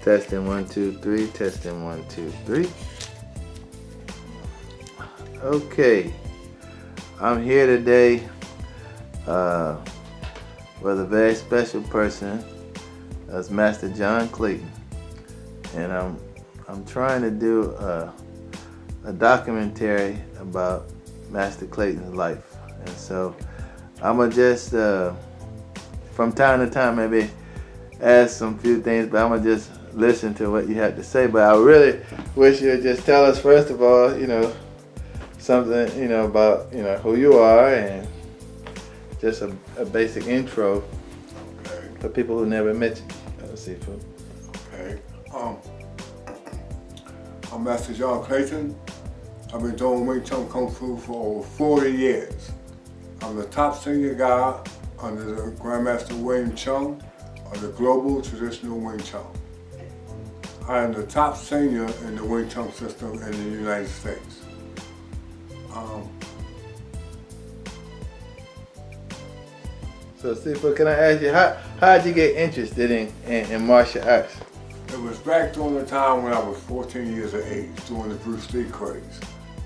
Testing 1, 2, 3. Testing 1, 2, 3. Okay, I'm here today with a very special person. That's Master John Clayton, and I'm trying to do a documentary about Master Clayton's life, and so I'm gonna just from time to time maybe ask some few things, but I'm gonna just listen to what you have to say. But I really wish you'd just tell us first of all, something, about, who you are, and just a basic intro for people who never met you. Seafood. Okay. I'm Master John Clayton. I've been doing Wing Chun Kung Fu for over 40 years. I'm the top senior guy under the Grandmaster Wing Chun of the Global Traditional Wing Chun. I am the top senior in the Wing Chun system in the United States. So, Seafood, can I ask you, how did you get interested in martial arts? It was back during the time when I was 14 years of age, during the Bruce Lee craze.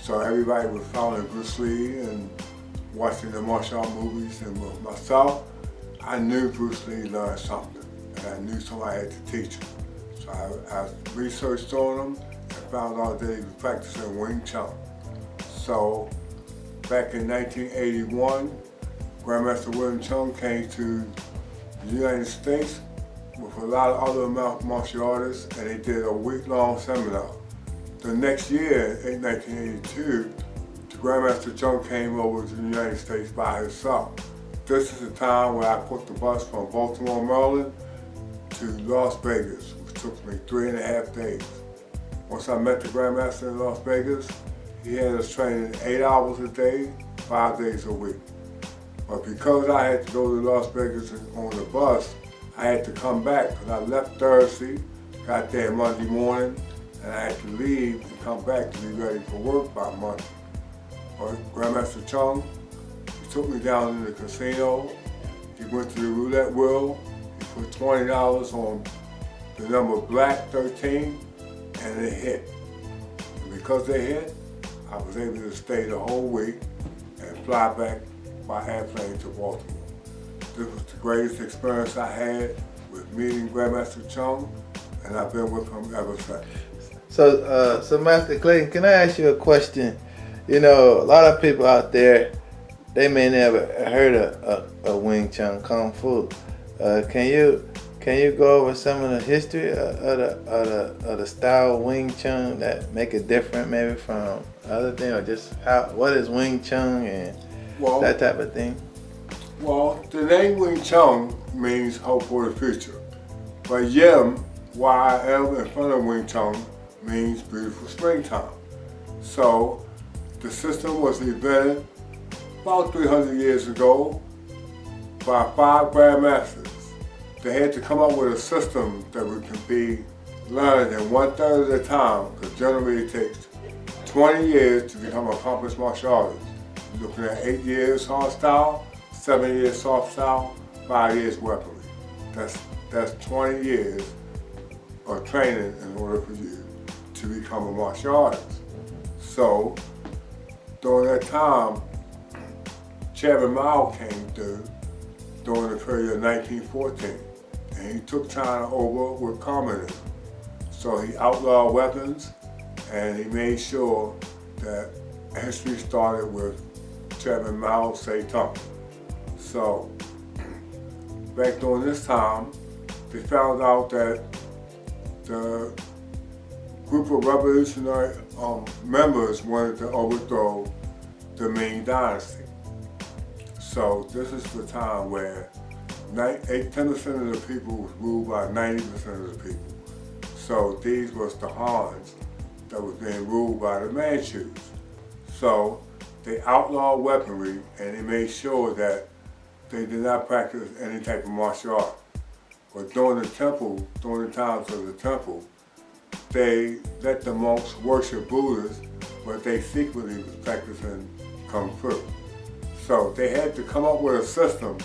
So everybody was following Bruce Lee and watching the martial art movies, and with myself, I knew Bruce Lee learned something, and I knew somebody had to teach him. So I researched on him and found out that he was practicing Wing Chun. So back in 1981, Grandmaster Wing Chun came to the United States with a lot of other martial artists, and they did a week-long seminar. The next year, in 1982, the Grandmaster Chun came over to the United States by himself. This is the time where I caught the bus from Baltimore, Maryland to Las Vegas, which took me 3.5 days. Once I met the Grandmaster in Las Vegas, he had us training 8 hours a day, 5 days a week. But because I had to go to Las Vegas on the bus, I had to come back, because I left Thursday, got there Monday morning, and I had to leave and come back to be ready for work by Monday. But Grandmaster Chun, he took me down in the casino. He went to the roulette wheel. He put $20 on the number black 13, and it hit. And because they hit, I was able to stay the whole week and fly back by airplane to Baltimore. This was the greatest experience I had with meeting Grandmaster Chun, and I've been with him ever since. So Master Clayton, can I ask you a question? A lot of people out there, they may never heard of Wing Chun Kung Fu. Can you go over some of the history of the style of Wing Chun that make it different maybe from other things, or just what is Wing Chun and that type of thing? Well, the name Wing Chun means hope for the future. But Yim, Y-M in front of Wing Chun, means beautiful springtime. So the system was invented about 300 years ago by 5 grandmasters. They had to come up with a system that can be learned in 1/3 of the time, because generally it takes 20 years to become an accomplished martial artist. You're looking at 8 years hard style, 7 years soft style, 5 years weaponry. That's 20 years of training in order for you to become a martial artist. So during that time, Chairman Mao came through during the period of 1914, and he took China over with communism. So he outlawed weapons, and he made sure that history started with Chairman Mao Zedong. So back during this time, they found out that the group of revolutionary members wanted to overthrow the Ming Dynasty. So this is the time where 10% of the people was ruled by 90% of the people. So these was the Hans that was being ruled by the Manchus. So they outlawed weaponry, and they made sure that they did not practice any type of martial art. But during the times of the temple, they let the monks worship Buddhas, but they secretly was practicing Kung Fu. So they had to come up with a system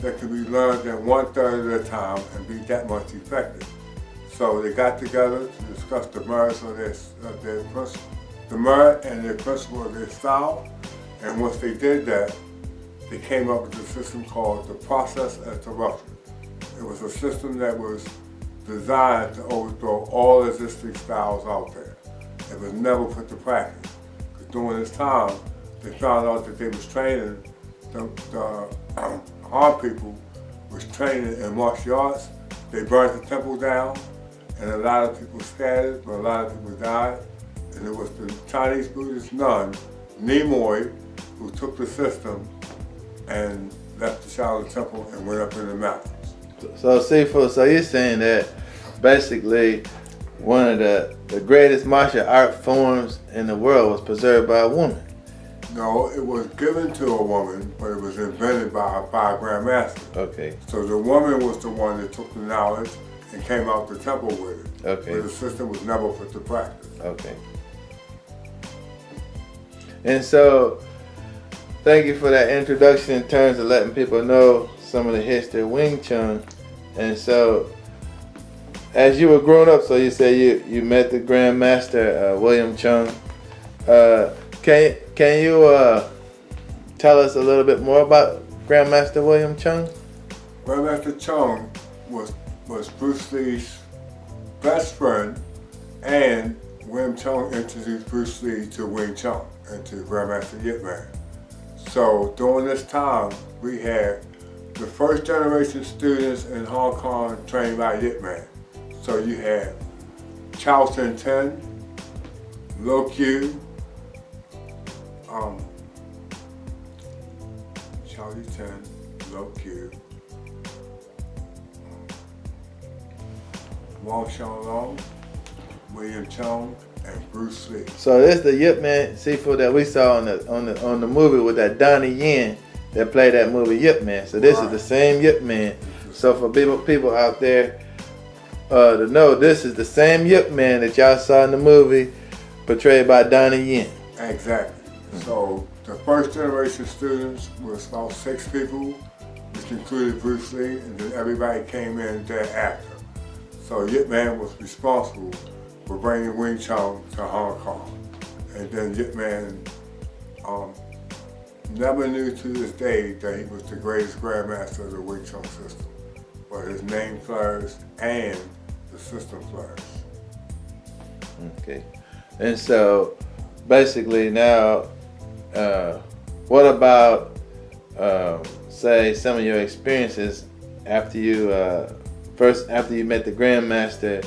that could be learned in 1/3 of the time and be that much effective. So they got together to discuss the merits of their principle, the merit and their principle of their style. And once they did that, they came up with a system called the process interruption. It was a system that was designed to overthrow all existing styles out there. It was never put to practice. Because during this time, they found out that they was training, the Han people was training in martial arts. They burned the temple down, and a lot of people scattered, but a lot of people died. And it was the Chinese Buddhist nun, Nimoy, who took the system and left the Shaolin Temple and went up in the mountains. So Sifu, so you're saying that basically one of the greatest martial art forms in the world was preserved by a woman? No, it was given to a woman, but it was invented by a grandmaster. Okay. So the woman was the one that took the knowledge and came out the temple with it. Okay. But the system was never put to practice. Okay. And so, thank you for that introduction in terms of letting people know some of the history of Wing Chun. And so, as you were growing up, so you say you met the Grandmaster William Chung. Can you tell us a little bit more about Grandmaster William Chung? Grandmaster Chung was Bruce Lee's best friend, and William Chung introduced Bruce Lee to Wing Chun and to Grandmaster Yip Man. So during this time, we had the first generation students in Hong Kong trained by Yip Man. So you had Chow Sin Ten, Lo Q, Charlie Ten, Lo Q, Wong Shang Long, William Chung, and Bruce Lee. So this is the Yip Man Sifu that we saw on the movie with that Donnie Yen that played that movie Yip Man. So this is the same Yip Man. So for people out there to know, this is the same Yip Man that y'all saw in the movie portrayed by Donnie Yen. Exactly. So the first generation students was about 6 people, which included Bruce Lee, and then everybody came in thereafter. So Yip Man was responsible for bringing Wing Chun to Hong Kong. And then Yip Man never knew to this day that he was the greatest grandmaster of the Wing Chun system. But his name flourished and the system flourished. Okay. And so basically now, what about say some of your experiences after you after you met the Grandmaster?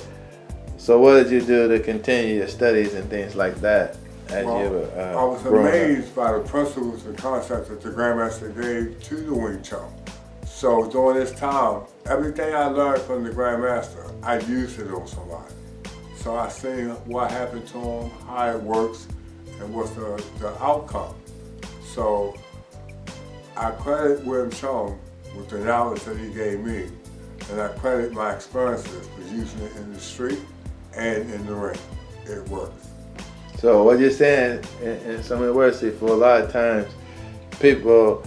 So what did you do to continue your studies and things like that as you were I was amazed by the principles and concepts that the Grandmaster gave to the Wing Chun. So during this time, everything I learned from the Grandmaster, I used it on somebody. So I seen what happened to him, how it works, and what's the outcome. So I credit William Chung with the knowledge that he gave me, and I credit my experiences for using it in the street and in the ring. It works. So what you're saying, in some of the words, for a lot of times, people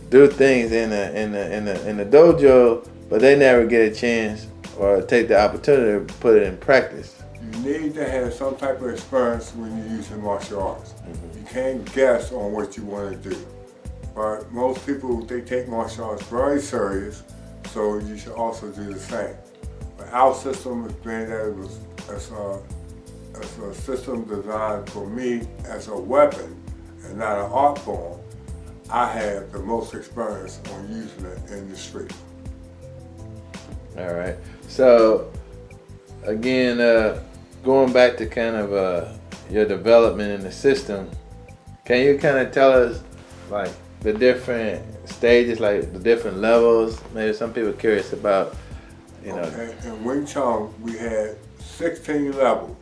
do things in the dojo, but they never get a chance or take the opportunity to put it in practice. You need to have some type of experience when you're using martial arts. You can't guess on what you want to do. But most people, they take martial arts very serious, so you should also do the same. But our system has been that it was as a system designed for me as a weapon and not an art form. I have the most experience on using it in the street. All right. So again, going back to kind of your development in the system, can you kind of tell us like the different stages, like the different levels? Maybe some people are curious about, you know. Okay. In Wing Chun, we had 16 levels.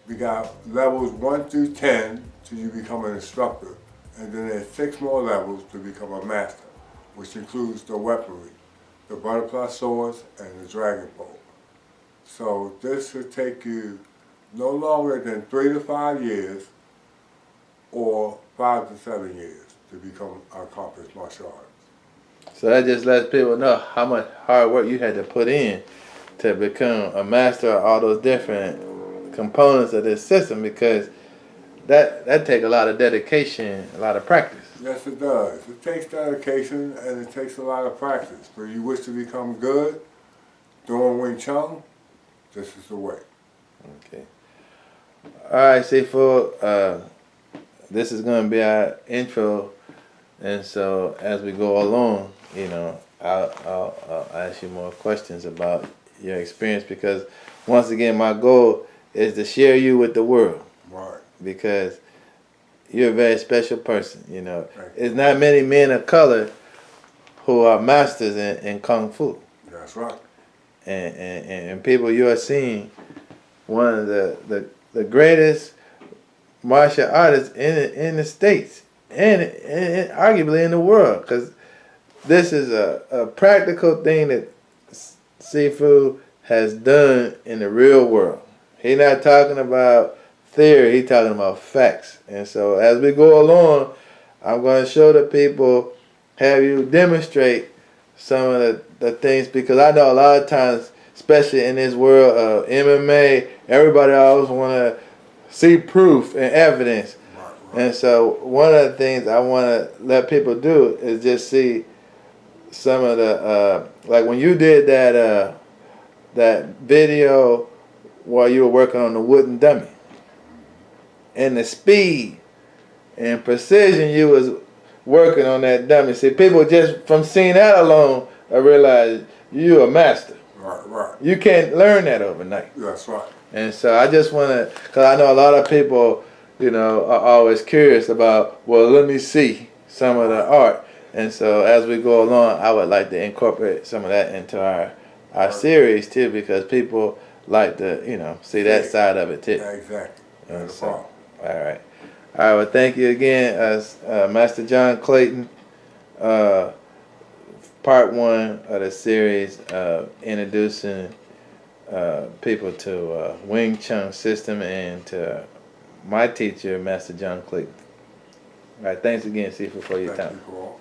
We got levels 1 through 10 till you become an instructor. And then there's 6 more levels to become a master, which includes the weaponry, the butterfly swords, and the dragon pole. So this should take you no longer than 3 to 5 years or 5 to 7 years to become an accomplished martial artist. So that just lets people know how much hard work you had to put in to become a master of all those different components of this system, because that take a lot of dedication, a lot of practice. Yes, it does. It takes dedication and it takes a lot of practice. But you wish to become good doing Wing Chun, this is the way. Okay. All right, Sifu. This is going to be our intro, and so as we go along, you know, I'll ask you more questions about your experience, because once again, my goal is to share you with the world. Right. Because you're a very special person, you know. There's not many men of color who are masters in Kung Fu. That's right. And people, you are seeing one of the greatest martial artists in the States and arguably in the world, because this is a practical thing that Sifu has done in the real world. He's not talking about theory, he's talking about facts. And so as we go along, I'm going to show the people, have you demonstrate some of the things, because I know a lot of times, especially in this world of MMA, everybody always want to see proof and evidence. Right. And so one of the things I want to let people do is just see some of the, like when you did that video while you were working on the wooden dummy, and the speed and precision you was working on that dummy. See, people just from seeing that alone, I realize you're a master. Right, right. You can't learn that overnight. That's right. And so I just want to, because I know a lot of people, you know, are always curious about, well, let me see some of the art. And so as we go along, I would like to incorporate some of that into our series too, because people like to, you know, see that side of it too. Yeah, exactly. And so, all right. All right, well, thank you again, Master John Clayton. Part 1 of the series, introducing people to Wing Chun system and to my teacher, Master John Clayton. All right, thanks again, Sifu, for your time. Thank you all.